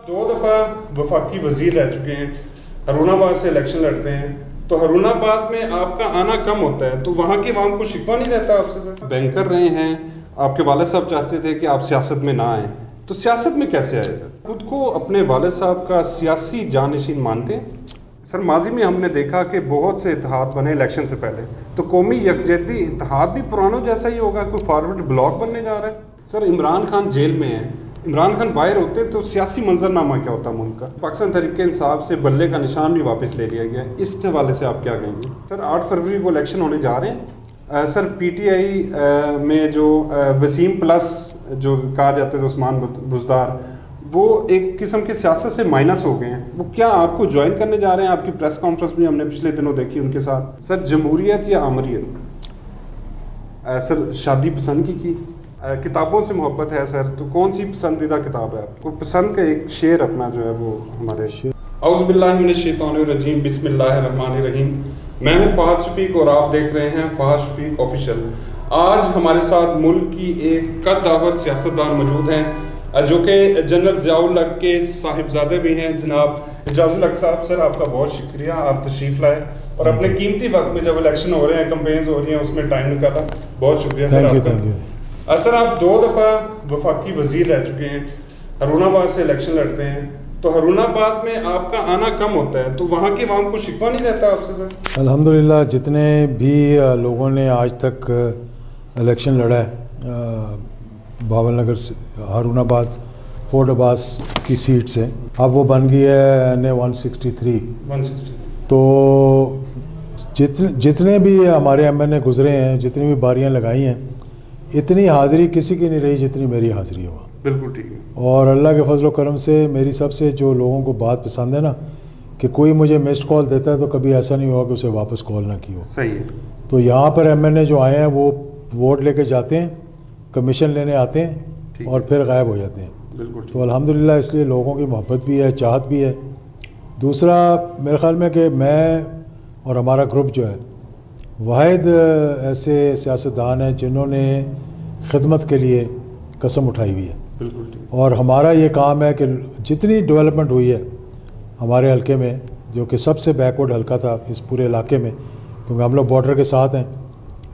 دو دفعہ وفاقی وزیر رہ چکے ہیں، ہارون آباد سے الیکشن لڑتے ہیں، تو ہارون آباد میں آپ کا آنا کم ہوتا ہے، تو وہاں کی عوام کو شکوہ نہیں رہتا آپ سے؟ سر بینکر رہے ہیں، آپ کے والد صاحب چاہتے تھے کہ آپ سیاست میں نہ آئیں، تو سیاست میں کیسے آئے؟ سر خود کو اپنے والد صاحب کا سیاسی جانشین مانتے ہیں؟ سر ماضی میں ہم نے دیکھا کہ بہت سے اتحاد بنے الیکشن سے پہلے، تو قومی یکجہتی اتحاد بھی پرانوں جیسا ہی ہوگا، کوئی فارورڈ بلاک بننے جا رہا ہے؟ سر عمران خان جیل میں ہے، عمران خان باہر ہوتے تو سیاسی منظرنامہ کیا ہوتا ملک کا؟ پاکستان تحریک انصاف سے بلے کا نشان بھی واپس لے لیا گیا، اس کے حوالے سے آپ کیا کہیں گے؟ سر 8 فروری کو الیکشن ہونے جا رہے ہیں، سر پی ٹی آئی میں جو وسیم پلس جو کہا جاتا ہے عثمان بزدار، وہ ایک قسم کے سیاست سے مائنس ہو گئے ہیں، وہ کیا آپ کو جوائن کرنے جا رہے ہیں؟ آپ کی پریس کانفرنس بھی ہم نے پچھلے دنوں دیکھی ان کے ساتھ۔ سر جمہوریت یا آمریت؟ سر شادی پسند کی کتابوں سے محبت ہے سر، تو کون سی پسندیدہ کتاب ہے آپ کو؟ پسند کا ایک شعر اپنا جو ہے وہ ہمارے اعوذ باللہ من الشیطان الرجیم، بسم اللہ الرحمن الرحیم۔ میں ہوں فہد شفیق اور آپ دیکھ رہے ہیں فہد شفیق آفیشیل۔ آج ہمارے ساتھ ملک کی ایک قد داور سیاستدان موجود ہیں جو کہ جنرل ضیاء الحق کے صاحبزادے بھی ہیں، جناب اعجاز الحق صاحب۔ سر آپ کا بہت شکریہ، آپ تشریف لائے اور اپنے قیمتی وقت میں جب الیکشن ہو رہے ہیں، کمپینز ہو رہی ہیں، اس میں ٹائم نکالا، بہت شکریہ سر آپ کا۔ سر آپ 2 دفعہ وفاقی وزیر رہ چکے ہیں، ہارون آباد سے الیکشن لڑتے ہیں، تو ہارون آباد میں آپ کا آنا کم ہوتا ہے، تو وہاں کی عوام کو شکوہ نہیں رہتا آپ سے؟ سر الحمدللہ جتنے بھی لوگوں نے آج تک الیکشن لڑا ہے بھاول نگر سے ہارون آباد فورٹ عباس کی سیٹ سے، اب وہ بن گئی ہے NA 163۔ تو جتنے بھی ہمارے MNA گزرے ہیں، جتنی بھی باریاں لگائی ہیں، اتنی حاضری کسی کی نہیں رہی جتنی میری حاضری ہے وہاں۔ بالکل ٹھیک ہے۔ اور اللہ کے فضل و کرم سے میری سب سے جو لوگوں کو بات پسند ہے نا، کہ کوئی مجھے مسڈ کال دیتا ہے تو کبھی ایسا نہیں ہوا کہ اسے واپس کال نہ کی ہو۔ صحیح ہے۔ تو یہاں پر MNA جو آئے ہیں وہ ووٹ لے کے جاتے ہیں، کمیشن لینے آتے ہیں اور پھر غائب ہو جاتے ہیں۔ بالکل۔ تو الحمدللہ اس لیے لوگوں کی محبت بھی ہے، چاہت بھی ہے۔ دوسرا میرے خیال میں کہ میں اور ہمارا گروپ جو ہے واحد ایسے سیاستدان ہیں جنہوں نے خدمت کے لیے قسم اٹھائی ہوئی ہے۔ بالکل۔ اور اور ہمارا یہ کام ہے کہ جتنی ڈیولپمنٹ ہوئی ہے ہمارے حلقے میں، جو کہ سب سے بیکورڈ حلقہ تھا اس پورے علاقے میں، کیونکہ ہم لوگ بارڈر کے ساتھ ہیں،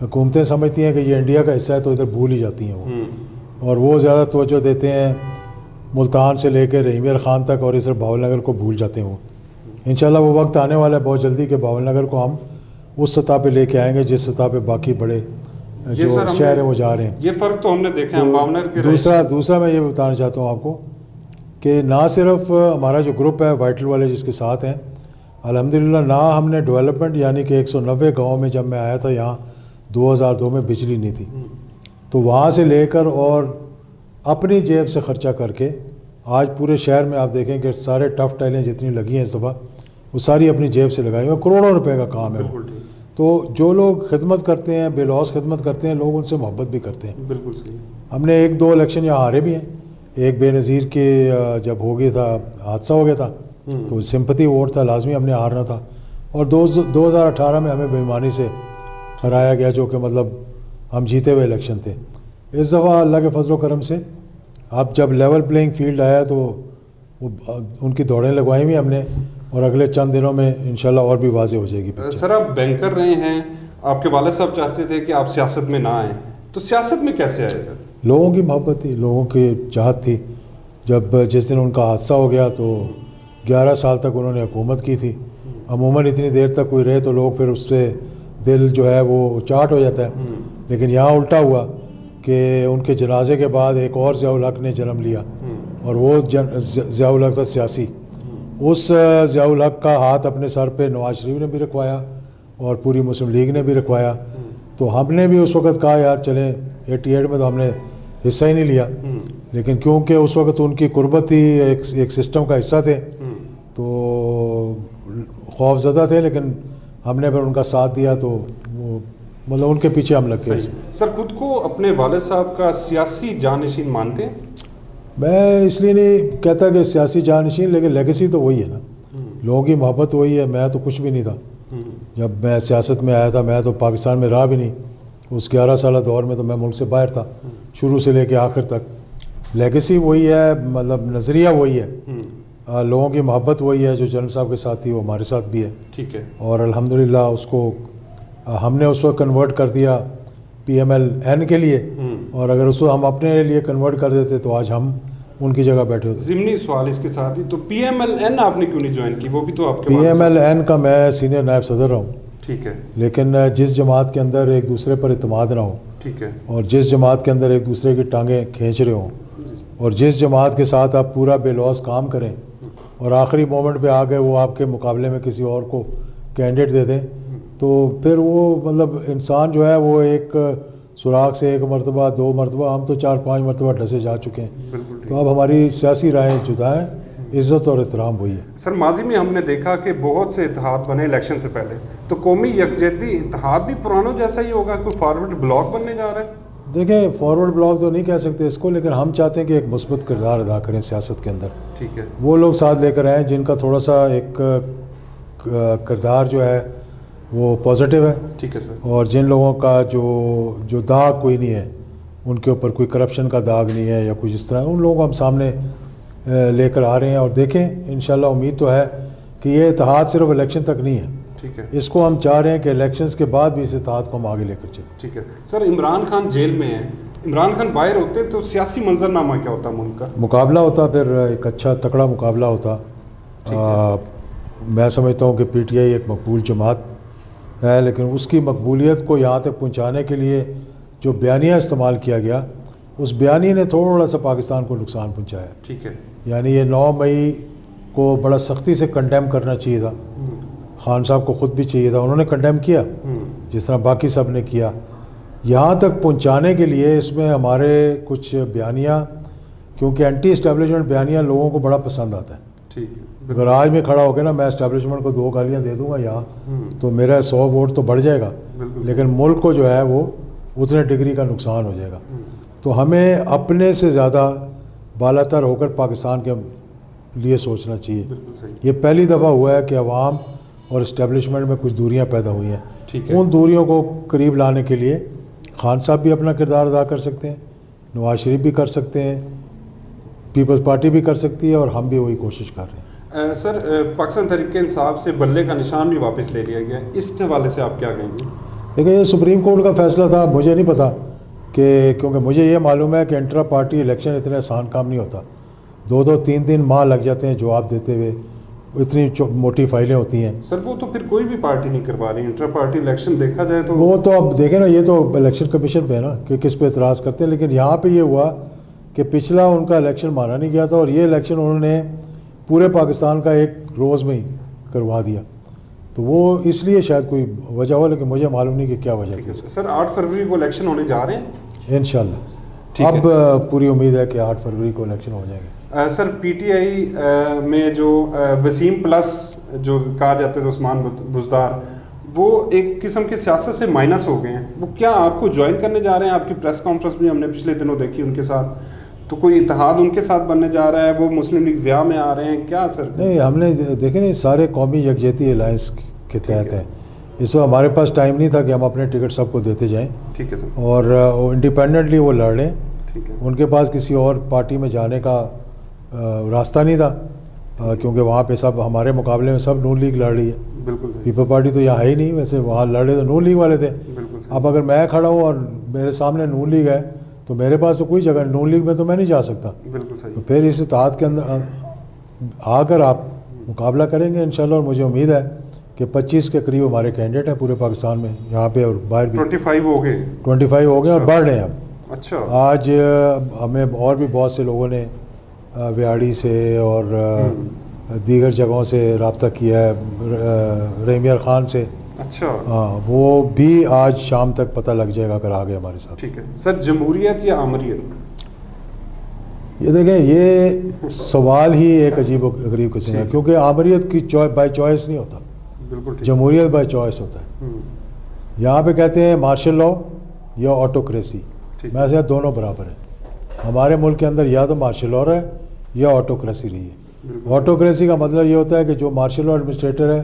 حکومتیں سمجھتی ہیں کہ یہ انڈیا کا حصہ ہے تو ادھر بھول ہی جاتی ہیں وہ، اور وہ زیادہ توجہ دیتے ہیں ملتان سے لے کے رحیم خان تک، اور اس طرح بھاول نگر کو بھول جاتے ہیں وہ۔ انشاءاللہ وہ وقت آنے والا ہے بہت جلدی کہ بھاول نگر کو ہم اس سطح پہ لے کے آئیں گے جس سطح پہ باقی بڑے جو شہر ہیں وہ جا رہے ہیں۔ یہ فرق تو ہم نے دیکھا ہے۔ دوسرا میں یہ بتانا چاہتا ہوں آپ کو کہ نہ صرف ہمارا جو گروپ ہے وائٹل والے جس کے ساتھ ہیں، الحمدللہ نہ ہم نے ڈیولپمنٹ، یعنی کہ 190 گاؤں میں جب میں آیا تھا یہاں 2002 میں بجلی نہیں تھی، تو وہاں سے لے کر اور اپنی جیب سے خرچہ کر کے آج پورے شہر میں آپ دیکھیں کہ سارے ٹف ٹائلیں جتنی لگی ہیں اس دفعہ وہ ساری اپنی جیب سے لگائی ہیں، کروڑوں روپے کا کام ہے وہ۔ تو جو لوگ خدمت کرتے ہیں، بے لوث خدمت کرتے ہیں، لوگ ان سے محبت بھی کرتے ہیں۔ بالکل صحیح۔ ہم نے 1-2 الیکشن یہاں ہارے بھی ہیں۔ ایک بے نظیر کے جب ہو گیا تھا، حادثہ ہو گیا تھا، تو سمپتی ووٹ تھا، لازمی ہم نے ہارنا تھا، اور 2018 میں ہمیں بے ایمانی سے ہرایا گیا، جو کہ مطلب ہم جیتے ہوئے الیکشن تھے۔ اس دفعہ اللہ کے فضل و کرم سے اب جب لیول پلینگ فیلڈ آیا تو ان کی دوڑیں لگوائی ہوئی ہم نے، اور اگلے چند دنوں میں انشاءاللہ اور بھی واضح ہو جائے گی۔ سر آپ بینکر رہے ہیں، آپ کے والد صاحب چاہتے تھے کہ آپ سیاست میں نہ آئیں، تو سیاست میں کیسے آئے سر؟ لوگوں کی محبت تھی، لوگوں کی چاہت تھی۔ جب جس دن ان کا حادثہ ہو گیا تو 11 سال تک انہوں نے حکومت کی تھی، عموماً اتنی دیر تک کوئی رہے تو لوگ پھر اس سے دل جو ہے وہ چاٹ ہو جاتا ہے، لیکن یہاں الٹا ہوا کہ ان کے جنازے کے بعد ایک اور ضیاء الحق نے جنم لیا، اور وہ ضیاء الحق تھا سیاسی۔ اس ضیاء الحق کا ہاتھ اپنے سر پہ نواز شریف نے بھی رکھوایا اور پوری مسلم لیگ نے بھی رکھوایا، تو ہم نے بھی اس وقت کہا یار چلیں، 88 میں تو ہم نے حصہ ہی نہیں لیا، لیکن کیونکہ اس وقت ان کی قربت تھی، ایک سسٹم کا حصہ تھے، تو خوف زدہ تھے، لیکن ہم نے پھر ان کا ساتھ دیا، تو وہ مطلب ان کے پیچھے ہم لگ گئے۔ سر خود کو اپنے والد صاحب کا سیاسی جانشین مانتے ہیں؟ میں اس لیے نہیں کہتا کہ سیاسی جانشین، لیکن لیگیسی تو وہی ہے نا، لوگوں کی محبت وہی ہے۔ میں تو کچھ بھی نہیں تھا جب میں سیاست میں آیا تھا، میں تو پاکستان میں رہا بھی نہیں، اس 11 سالہ دور میں تو میں ملک سے باہر تھا شروع سے لے کے آخر تک۔ لیگیسی وہی ہے، مطلب نظریہ وہی ہے لوگوں کی محبت وہی ہے جو جنرل صاحب کے ساتھ تھی وہ ہمارے ساتھ بھی ہے. ٹھیک ہے. اور الحمدللہ اس کو ہم نے اس وقت کنورٹ کر دیا PMLN کے لیے, اور اگر اس کو ہم اپنے لیے کنورٹ کر دیتے تو آج ہم ان کی جگہ بیٹھے ہوتے. ضمنی سوال اس کے ساتھ ہی, تو PMLN آپ نے کیوں نہیں جوائن کی؟ وہ بھی تو آپ کے PMLN کا میں سینئر نائب صدر رہا ہوں. ٹھیک ہے. لیکن جس جماعت کے اندر ایک دوسرے پر اعتماد نہ ہو, ٹھیک ہے, اور جس جماعت کے اندر ایک دوسرے کی ٹانگیں کھینچ رہے ہوں, اور جس جماعت کے ساتھ آپ پورا بے لوث کام کریں اور آخری مومنٹ پہ آ گئے وہ آپ کے مقابلے میں کسی اور کو کینڈیڈیٹ دے دیں, تو پھر وہ مطلب انسان جو ہے وہ ایک سراغ سے 1 مرتبہ 2 مرتبہ, ہم تو 4-5 مرتبہ ڈھسے جا چکے ہیں. تو اب ہماری سیاسی رائے جدا ہیں, عزت اور احترام وہی ہے. سر ماضی میں ہم نے دیکھا کہ بہت سے اتحاد بنے الیکشن سے پہلے, تو قومی یکجہتی اتحاد بھی پرانوں جیسا ہی ہوگا, کوئی فارورڈ بلاک بننے جا رہا ہے؟ دیکھیں فارورڈ بلاک تو نہیں کہہ سکتے اس کو, لیکن ہم چاہتے ہیں کہ ایک مثبت کردار ادا کریں سیاست کے اندر. ٹھیک ہے. وہ لوگ ساتھ لے کر آئیں جن کا تھوڑا سا ایک کردار جو ہے وہ پازیٹیو ہے. ٹھیک ہے سر. اور جن لوگوں کا جو داغ کوئی نہیں ہے, ان کے اوپر کوئی کرپشن کا داغ نہیں ہے یا کچھ اس طرح, ان لوگوں کو ہم سامنے لے کر آ رہے ہیں. اور دیکھیں انشاءاللہ امید تو ہے کہ یہ اتحاد صرف الیکشن تک نہیں ہے. ٹھیک ہے. اس کو ہم چاہ رہے ہیں کہ الیکشنز کے بعد بھی اس اتحاد کو ہم آگے لے کر چلیں. ٹھیک ہے. سر عمران خان جیل میں ہیں, عمران خان باہر ہوتے تو سیاسی منظرنامہ کیا ہوتا ملک کا؟ مقابلہ ہوتا, پھر ایک اچھا تکڑا مقابلہ ہوتا. میں سمجھتا ہوں کہ PTI ایک مقبول جماعت ہے, لیکن اس کی مقبولیت کو یہاں تک پہنچانے کے لیے جو بیانیہ استعمال کیا گیا, اس بیانیے نے تھوڑا سا پاکستان کو نقصان پہنچایا. ٹھیک ہے. یعنی یہ 9 مئی کو بڑا سختی سے کنڈیم کرنا چاہیے تھا, خان صاحب کو خود بھی چاہیے تھا, انہوں نے کنڈیم کیا جس طرح باقی سب نے کیا. یہاں تک پہنچانے کے لیے اس میں ہمارے کچھ بیانیہ, کیونکہ اینٹی اسٹیبلشمنٹ بیانیہ لوگوں کو بڑا پسند آتا ہے. ٹھیک ہے. اگر آج میں کھڑا ہو کے نا میں اسٹیبلشمنٹ کو 2 گالیاں دے دوں گا یہاں, تو میرا 100 ووٹ تو بڑھ جائے گا, لیکن ملک کو جو ہے وہ اتنے ڈگری کا نقصان ہو جائے گا. تو ہمیں اپنے سے زیادہ بالا تر ہو کر پاکستان کے لیے سوچنا چاہیے. یہ پہلی دفعہ ہوا ہے کہ عوام اور اسٹیبلشمنٹ میں کچھ دوریاں پیدا ہوئی ہیں. ان دوریوں کو قریب لانے کے لیے خان صاحب بھی اپنا کردار ادا کر سکتے ہیں, نواز شریف بھی کر سکتے ہیں, پیپلز پارٹی بھی کر سکتی ہے, اور ہم بھی وہی کوشش کر رہے ہیں. سر پاکستان تحریک انصاف سے بلے کا نشان بھی واپس لے لیا گیا, اس حوالے سے آپ کیا کہیں گے؟ دیکھیں یہ سپریم کورٹ کا فیصلہ تھا, مجھے نہیں پتا کہ, کیونکہ مجھے یہ معلوم ہے کہ انٹرا پارٹی الیکشن اتنے آسان کام نہیں ہوتا. 2-3 ماہ لگ جاتے ہیں جواب دیتے ہوئے, اتنی موٹی فائلیں ہوتی ہیں. سر وہ تو پھر کوئی بھی پارٹی نہیں کروا رہی, انٹرا پارٹی الیکشن دیکھا جائے تو وہ تو اب دیکھیں نا, یہ تو الیکشن کمیشن پہ ہے نا کہ کس پہ اعتراض کرتے ہیں. لیکن یہاں پہ یہ ہوا کہ پچھلا ان کا الیکشن مانا نہیں گیا تھا, اور یہ الیکشن انہوں نے پورے پاکستان کا ایک روز میں ہی کروا دیا. تو وہ اس لیے شاید کوئی وجہ ہو, لیکن مجھے معلوم نہیں کہ کیا وجہ ہے. سر 8 فروری کو الیکشن ہونے جا رہے ہیں انشاءاللہ. اب پوری امید ہے کہ 8 فروری کو الیکشن ہو جائے گا. سر PTI میں جو وسیم پلس جو کہا جاتا ہے عثمان بزدار, وہ ایک قسم کی سیاست سے مائنس ہو گئے ہیں. وہ کیا آپ کو جوائن کرنے جا رہے ہیں؟ آپ کی پریس کانفرنس بھی ہم نے پچھلے دنوں دیکھی ان کے ساتھ, تو کوئی اتحاد ان کے ساتھ بننے جا رہا ہے؟ وہ مسلم لیگ ضیاء میں آ رہے ہیں کیا سر؟ نہیں, ہم نے دیکھیں نہیں, سارے قومی یکجہتی الائنس کے تحت ہیں. اس وقت ہمارے پاس ٹائم نہیں تھا کہ ہم اپنے ٹکٹ سب کو دیتے جائیں. ٹھیک ہے سر. اور انڈیپینڈنٹلی وہ لڑ لیں. ٹھیک ہے. ان کے پاس کسی اور پارٹی میں جانے کا راستہ نہیں تھا, کیونکہ وہاں پہ سب ہمارے مقابلے میں سب نون لیگ لڑ رہی ہے. بالکل. پیپل پارٹی تو یہاں ہے ہی نہیں, ویسے وہاں لڑے تو نون لیگ والے تھے. اب اگر میں کھڑا ہوں اور میرے سامنے نون لیگ ہے تو میرے پاس تو کوئی جگہ, نون لیگ میں تو میں نہیں جا سکتا. بالکل صحیح. تو پھر اس اتحاد کے اندر آ کر آپ مقابلہ کریں گے انشاءاللہ, اور مجھے امید ہے کہ 25 کے قریب ہمارے کینڈیڈیٹ ہیں پورے پاکستان میں, یہاں پہ اور باہر بھی. 25 ہو گئے. 25 ہو گئے اور بڑھ رہے ہیں اب. اچھا. آج ہمیں اور بھی بہت سے لوگوں نے ویاڑی سے اور دیگر جگہوں سے رابطہ کیا ہے, رحیم خان سے. اچھا. ہاں, وہ بھی آج شام تک پتہ لگ جائے گا اگر آ گئے ہمارے ساتھ. ٹھیک ہے. سر جمہوریت یا آمریت؟ یہ دیکھیں یہ سوال ہی ایک عجیب و غریب قسم ہے, کیونکہ آمریت کی بائی چوائس نہیں ہوتا. بالکل. جمہوریت بائی چوائس ہوتا ہے. یہاں پہ کہتے ہیں مارشل لاء یا آٹوکریسی, میں سے دونوں برابر ہیں. ہمارے ملک کے اندر یا تو مارشل لاء ہے یا آٹوکریسی رہی ہے. آٹوکریسی کا مطلب یہ ہوتا ہے کہ جو مارشل لاء ایڈمنسٹریٹر ہے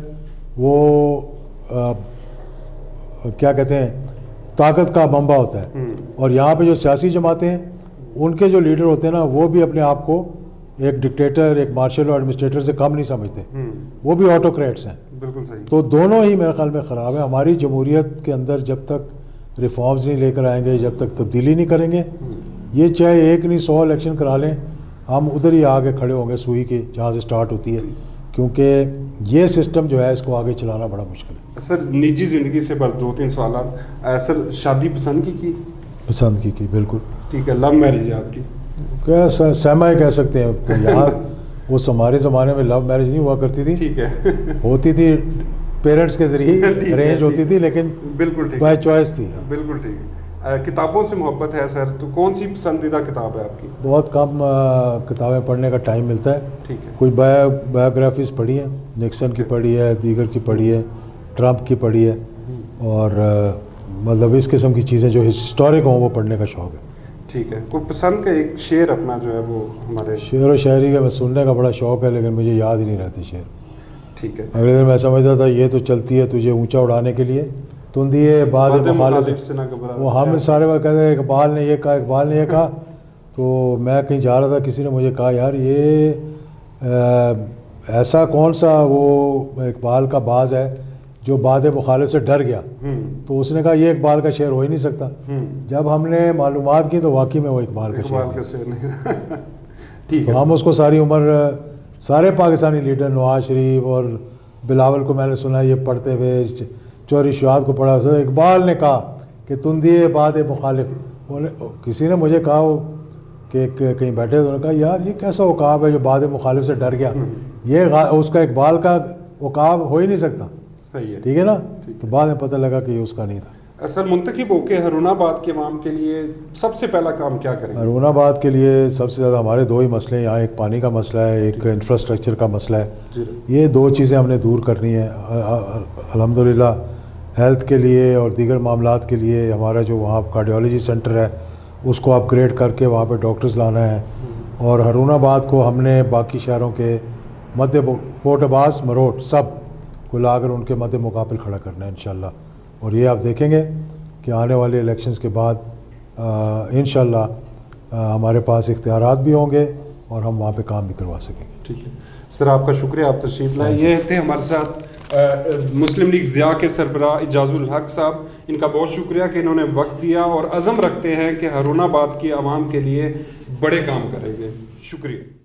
وہ کیا کہتے ہیں طاقت کا منبع ہوتا ہے, اور یہاں پہ جو سیاسی جماعتیں ہیں ان کے جو لیڈر ہوتے ہیں نا وہ بھی اپنے آپ کو ایک ڈکٹیٹر ایک مارشل ایڈمنسٹریٹر سے کم نہیں سمجھتے، وہ بھی آٹوکریٹس ہیں. بالکل صحیح. تو دونوں ہی میرے خیال میں خراب ہیں. ہماری جمہوریت کے اندر جب تک ریفارمز نہیں لے کر آئیں گے، جب تک تبدیلی نہیں کریں گے، یہ چاہے ایک نہیں 100 الیکشن کرا لیں، ہم ادھر ہی آگے کھڑے ہوں گے سوئی کے جہاں سے سٹارٹ ہوتی ہے، کیونکہ یہ سسٹم جو ہے اس کو آگے چلانا بڑا مشکل ہے. سر نجی زندگی سے بس 2-3 سوالات. سر شادی پسند کی؟ پسند کی بالکل. ٹھیک ہے. لو میرج ہے آپ کی؟ کیا سہما ہی کہہ سکتے ہیں. تو یہاں وہ ہمارے زمانے میں لو میرج نہیں ہوا کرتی تھی. ٹھیک ہے. ہوتی تھی پیرنٹس کے ذریعے ارینج ہوتی تھی، لیکن بالکل ٹھیک بائی چوائس تھی. بالکل ٹھیک ہے. کتابوں سے محبت ہے سر، تو کون سی پسندیدہ کتاب ہے آپ کی؟ بہت کم کتابیں پڑھنے کا ٹائم ملتا ہے. ٹھیک ہے. کچھ بایوگرافیز پڑھی ہیں، نکسن کی پڑھی ہے، دیگر کی پڑھی ہے، ٹرمپ کی پڑھی ہے، اور مطلب اس قسم کی چیزیں جو ہسٹورک ہوں وہ پڑھنے کا شوق ہے. ٹھیک ہے. کوئی پسند کا ایک شعر اپنا جو ہے وہ ہمارے؟ شعر و شاعری کا میں سننے کا بڑا شوق ہے، لیکن مجھے یاد ہی نہیں رہتے شعر. ٹھیک ہے. اگلے دن میں سمجھتا تھا یہ تو چلتی ہے تجھے اونچا اڑانے کے لیے، تندیے بعد مخالف سے نہ گھبرا. وہ ہم سارے وہ کہتے ہیں اقبال نے یہ کہا، اقبال نے یہ کہا. تو میں کہیں جا رہا تھا، کسی نے مجھے کہا یار یہ ایسا کون سا وہ اقبال کا باز ہے جو باد مخالف سے ڈر گیا. تو اس نے کہا یہ اقبال کا شعر ہو ہی نہیں سکتا. جب ہم نے معلومات کی تو واقعی میں وہ اقبال کا شعر نہیں. تو ہم اس کو ساری عمر سارے پاکستانی لیڈر، نواز شریف اور بلاول کو میں نے سنا یہ پڑھتے ہوئے، چوری شہاد کو پڑھا. اقبال نے کہا کہ تندیے باد مخالف. کسی نے مجھے کہا کہ کہیں بیٹھے تو انہوں نے کہا یار یہ کیسا عقاب ہے جو باد مخالف سے ڈر گیا، یہ اس کا اقبال کا عقاب ہو ہی نہیں سکتا. صحیح ہے. ٹھیک ہے نا. تو بعد میں پتہ لگا کہ یہ اس کا نہیں تھا. اصل منتخب ہو کے ہارون آباد کے عوام کے لیے سب سے پہلا کام کیا کریں؟ ہارون آباد کے لیے سب سے زیادہ ہمارے 2 ہی مسئلے ہیں یہاں. ایک پانی کا مسئلہ ہے، ایک انفراسٹرکچر کا مسئلہ ہے. یہ 2 چیزیں ہم نے دور کرنی ہے. الحمدللہ ہیلتھ کے لیے اور دیگر معاملات کے لیے ہمارا جو وہاں کارڈیالوجی سینٹر ہے اس کو اپ گریڈ کر کے وہاں پہ ڈاکٹرز لانا ہے. اور ہارون آباد کو ہم نے باقی شہروں کے فورٹ عباس، مروٹ سب کو لا کر ان کے مد مقابل کھڑا کرنا ہے انشاءاللہ. اور یہ آپ دیکھیں گے کہ آنے والے الیکشنز کے بعد انشاءاللہ ہمارے پاس اختیارات بھی ہوں گے اور ہم وہاں پہ کام بھی کروا سکیں گے. ٹھیک ہے سر، آپ کا شکریہ، آپ تشریف لائے. یہ تھے ہمارے ساتھ مسلم لیگ ضیاء کے سربراہ اعجاز الحق صاحب. ان کا بہت شکریہ کہ انہوں نے وقت دیا اور عزم رکھتے ہیں کہ ہارون آباد کی عوام کے لیے بڑے کام کریں گے. شکریہ.